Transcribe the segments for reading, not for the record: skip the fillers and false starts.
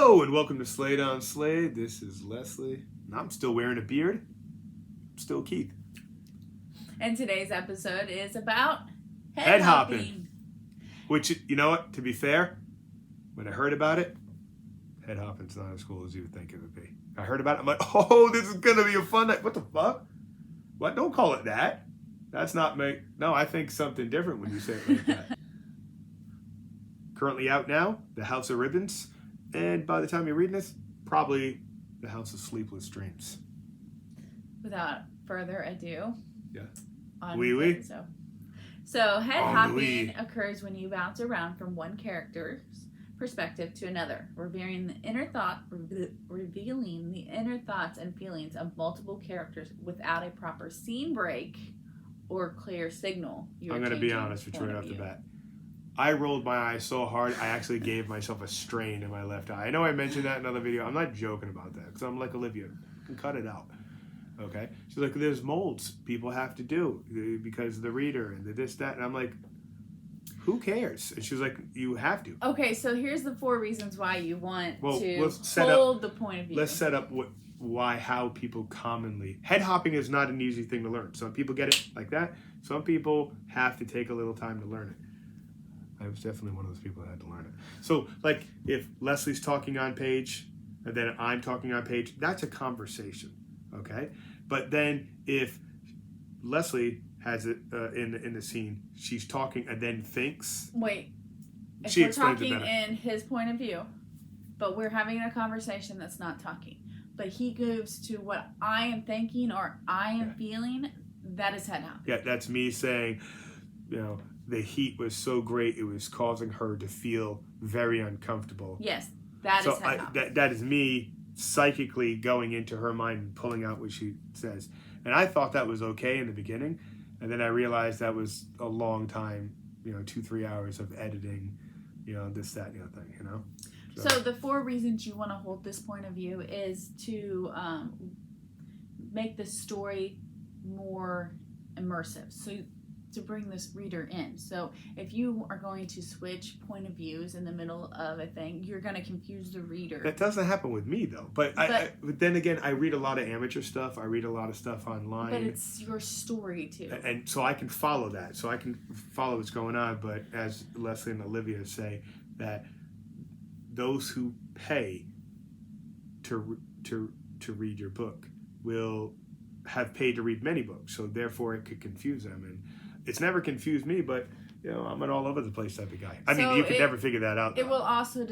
Hello and welcome to Slade on Slade. This is Leslie. And I'm still wearing a beard. I'm still Keith. And today's episode is about Head hopping. Which, you know what, to be fair, when I heard about it, head hopping's not as cool as you would think it would be. I heard about it, I'm like, oh, this is going to be a fun night. What the fuck? What? Don't call it that. That's not me. No, I think something different when you say it like that. Currently out now, The House of Ribbons. And by the time you're reading this, probably The House of Sleepless Dreams. Without further ado. Yeah. Oui. So head hopping Oui. occurs when you bounce around from one character's perspective to another, revealing the inner thoughts and feelings of multiple characters without a proper scene break or clear signal. I'm going to be honest with you right off the bat. I rolled my eyes so hard, I actually gave myself a strain in my left eye. I know I mentioned that in another video. I'm not joking about that because I'm like Olivia. I can cut it out. Okay? She's like, there's molds people have to do because of the reader and the this, that. And I'm like, who cares? And she was like, you have to. Okay, so here's the 4 reasons why you want to let's hold the point of view. Let's set up how people commonly... Head hopping is not an easy thing to learn. Some people get it like that. Some people have to take a little time to learn it. I was definitely one of those people that had to learn it. So, like, if Leslie's talking on page, and then I'm talking on page, that's a conversation, okay? But then if Leslie has it in the scene, she's talking and then thinks. Wait, if she we're explains it talking better. in his point of view, but we're having a conversation that's not talking, but he goes to what I am thinking or I am feeling, that is head hopping. Yeah, that's me saying, you know, the heat was so great it was causing her to feel very uncomfortable. Yes, that is head hopping. That is me psychically going into her mind and pulling out what she says. And I thought that was okay in the beginning. And then I realized that was a long time, 2-3 hours of editing, this, that, and the other thing, So the 4 reasons you want to hold this point of view is to make the story more immersive. So to bring this reader in. So if you are going to switch point of views in the middle of a thing, you're going to confuse the reader. That doesn't happen with me, though. But then again, I read a lot of amateur stuff. I read a lot of stuff online. But it's your story, too. And so I can follow that. So I can follow what's going on. But as Leslie and Olivia say, that those who pay to read your book will have paid to read many books. So therefore, it could confuse them. And it's never confused me, but I'm an all over the place type of guy. I mean, you could never figure that out. It will also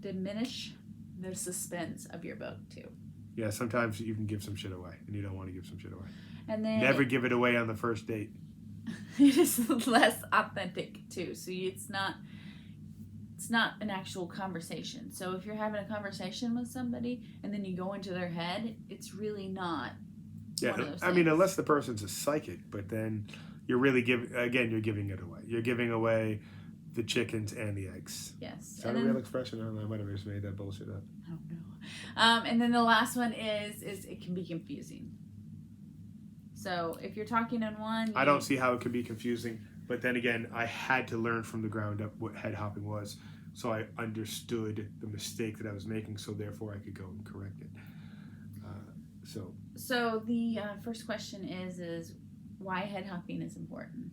diminish the suspense of your book too. Yeah, sometimes you can give some shit away, and you don't want to give some shit away. And then never give it away on the first date. It is less authentic too. So it's not an actual conversation. So if you're having a conversation with somebody and then you go into their head, it's really not. Yeah, I mean, unless the person's a psychic, but then you're really giving it away. You're giving away the chickens and the eggs. Yes. Is that a real expression? I don't know. I might have just made that bullshit up. I don't know. And then the last one is it can be confusing. So if you're talking in one... I don't see how it could be confusing, but then again, I had to learn from the ground up what head hopping was, so I understood the mistake that I was making, so therefore I could go and correct it. So the first question is why head hopping is important,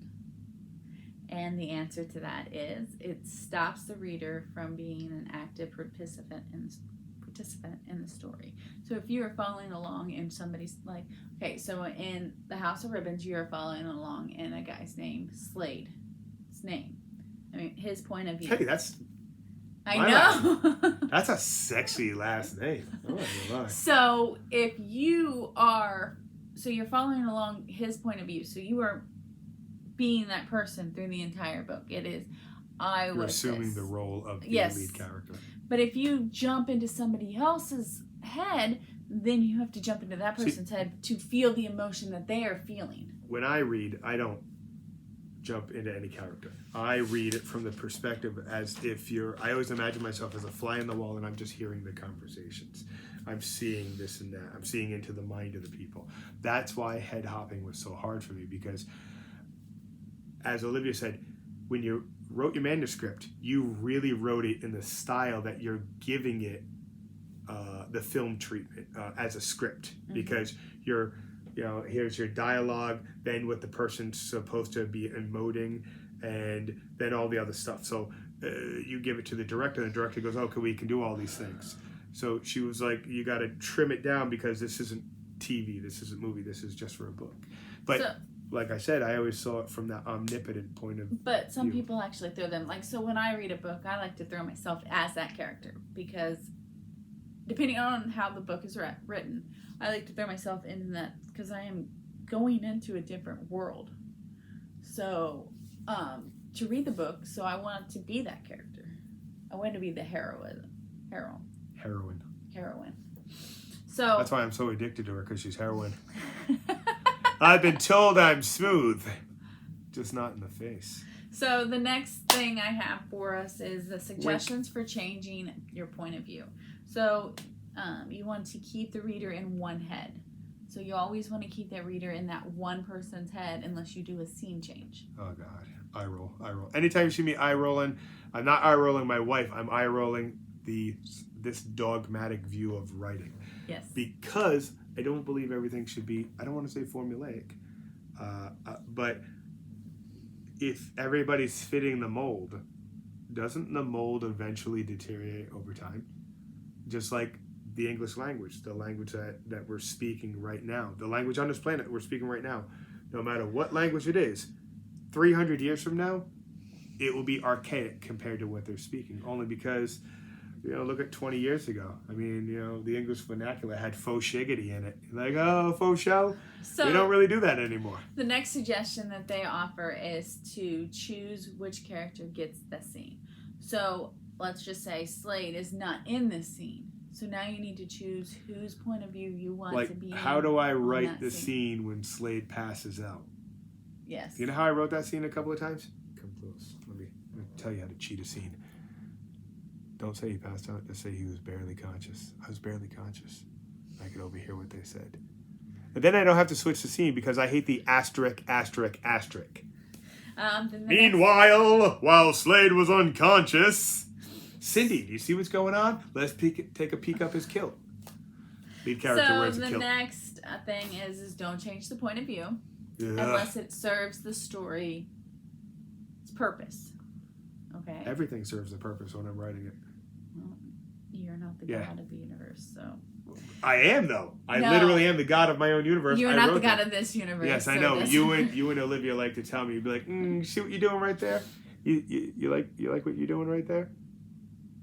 and the answer to that is it stops the reader from being an active participant in the story. So if you are following along and somebody's like, okay, so in The House of Ribbons, you are following along in a guy's name, Slade. His name. I mean, his point of view. Hey, that's... I know. That's a sexy last name. Oh, so if you are, you're following along his point of view. So you are being that person through the entire book. It is, You're assuming the role of the lead character. But if you jump into somebody else's head, then you have to jump into that person's head to feel the emotion that they are feeling. When I read, I don't jump into any character. I read it from the perspective as if I always imagine myself as a fly on the wall and I'm just hearing the conversations. I'm seeing this and that. I'm seeing into the mind of the people. That's why head hopping was so hard for me, because as Olivia said, when you wrote your manuscript, you really wrote it in the style that you're giving it the film treatment as a script, because you're, here's your dialogue, then what the person's supposed to be emoting, and then all the other stuff. So you give it to the director, and the director goes, okay, we can do all these things. So she was like, you got to trim it down because this isn't TV, this isn't movie, this is just for a book. But like I said, I always saw it from that omnipotent point of view. But some people actually throw them, like, so when I read a book, I like to throw myself as that character, because depending on how the book is written, I like to throw myself in that, because I am going into a different world. So, to read the book, so I want to be that character. I want to be the heroine. So that's why I'm so addicted to her, because she's heroin. I've been told I'm smooth, just not in the face. So the next thing I have for us is the suggestions for changing your point of view. So you want to keep the reader in one head. So you always want to keep that reader in that one person's head unless you do a scene change. Oh, God. Eye roll. Anytime you see me eye rolling, I'm not eye rolling my wife. I'm eye rolling this dogmatic view of writing. Yes. Because I don't believe everything should be, I don't want to say formulaic, but if everybody's fitting the mold, doesn't the mold eventually deteriorate over time? Just like the English language, the language that we're speaking right now, the language on this planet we're speaking right now, no matter what language it is, 300 years from now, it will be archaic compared to what they're speaking, only because, look at 20 years ago. I mean, the English vernacular had faux shiggity in it. Like, oh, faux show? So we don't really do that anymore. The next suggestion that they offer is to choose which character gets the scene. So let's just say Slade is not in this scene. So now you need to choose whose point of view you want to be in. How do I write the scene when Slade passes out? Yes. You know how I wrote that scene a couple of times? Come close. Let me tell you how to cheat a scene. Don't say he passed out. Just say he was barely conscious. I was barely conscious. I could overhear what they said. And then I don't have to switch the scene because I hate the asterisk. Meanwhile, while Slade was unconscious, Cindy, do you see what's going on? Let's take a peek up his kilt. Lead character wears a kilt. So the next thing is don't change the point of view unless it serves the story's purpose. Okay. Everything serves a purpose when I'm writing it. Well, you're not the god of the universe, so. I am, though. I literally am the god of my own universe. You're not the god of this universe. Yes, I know. You and Olivia like to tell me, you'd be like, see what you're doing right there? You like what you're doing right there?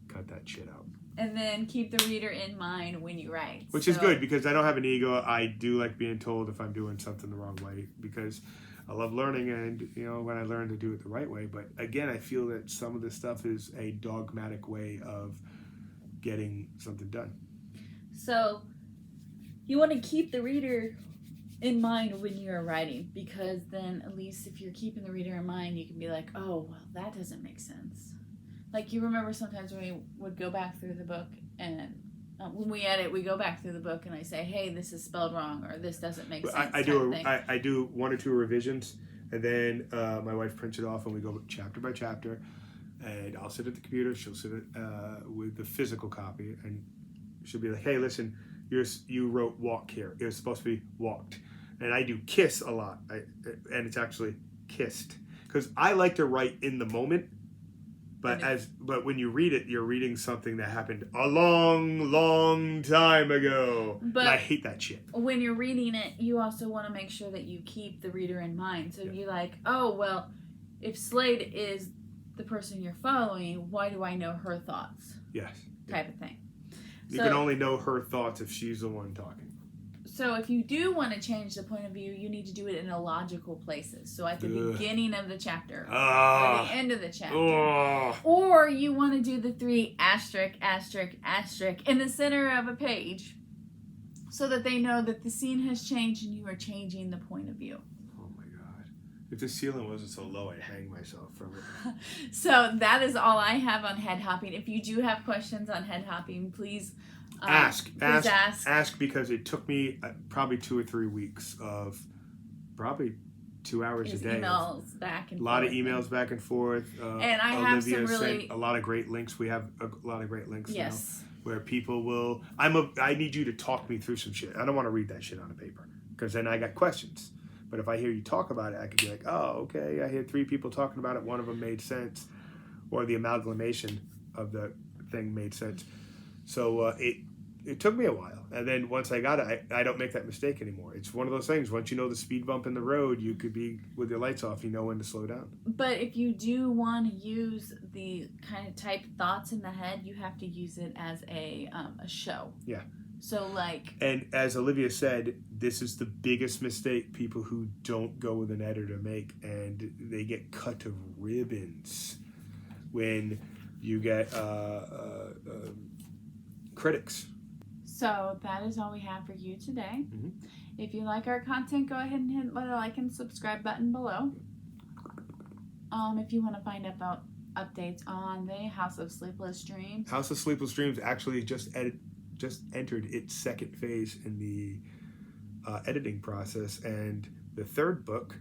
Cut that shit out. And then keep the reader in mind when you write. Which is good, because I don't have an ego. I do like being told if I'm doing something the wrong way, because I love learning, and when I learn to do it the right way. But again, I feel that some of this stuff is a dogmatic way of getting something done. So you want to keep the reader in mind when you're writing, because then at least if you're keeping the reader in mind, you can be like, oh, well, that doesn't make sense. Like, you remember sometimes when we would go back through the book, and when we edit, we go back through the book and I say, hey, this is spelled wrong, or this doesn't make sense. I do 1 or 2 revisions, and then my wife prints it off, and we go chapter by chapter, and I'll sit at the computer, she'll sit with the physical copy, and she'll be like, hey, listen, you wrote walk here. It was supposed to be walked. And I do kiss a lot, and it's actually kissed, because I like to write in the moment. But when you read it, you're reading something that happened a long, long time ago. But and I hate that shit. When you're reading it, you also want to make sure that you keep the reader in mind. So you're like, oh, well, if Slade is the person you're following, why do I know her thoughts? Yes. Type of thing. You can only know her thoughts if she's the one talking. So if you do want to change the point of view, you need to do it in illogical places. So at the beginning of the chapter, or the end of the chapter. Or you want to do the 3 asterisk in the center of a page, so that they know that the scene has changed and you are changing the point of view. Oh my God. If the ceiling wasn't so low, I'd hang myself from it. So that is all I have on head hopping. If you do have questions on head hopping, please ask, because it took me probably 2 or 3 weeks of probably 2 hours His a day. emails back and A lot of forth. emails back and forth. And I have some Olivia really- sent a lot of great links. We have a lot of great links Yes. now where people will. I need you to talk me through some shit. I don't want to read that shit on a paper because then I got questions. But if I hear you talk about it, I could be like, oh, okay, I hear 3 people talking about it. One of them made sense, or the amalgamation of the thing made sense. So it took me a while. And then once I got it, I don't make that mistake anymore. It's one of those things. Once you know the speed bump in the road, you could be with your lights off. You know when to slow down. But if you do want to use the kind of type thoughts in the head, you have to use it as a show. Yeah. So like. And as Olivia said, this is the biggest mistake people who don't go with an editor make, and they get cut to ribbons when you get critics. So that is all we have for you today. Mhm. If you like our content, go ahead and hit the like and subscribe button below. If you want to find about updates on the House of Sleepless Dreams. House of Sleepless Dreams actually just entered its second phase in the editing process, and the third book,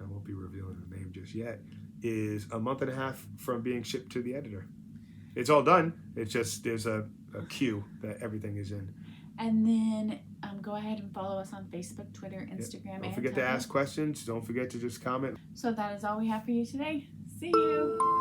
I won't be revealing the name just yet, is a month and a half from being shipped to the editor. It's all done. It's just there's a queue that everything is in. And then go ahead and follow us on Facebook, Twitter, Instagram, Don't and forget to Tumblr. ask questions. Don't forget to just comment. So that is all we have for you today. See you.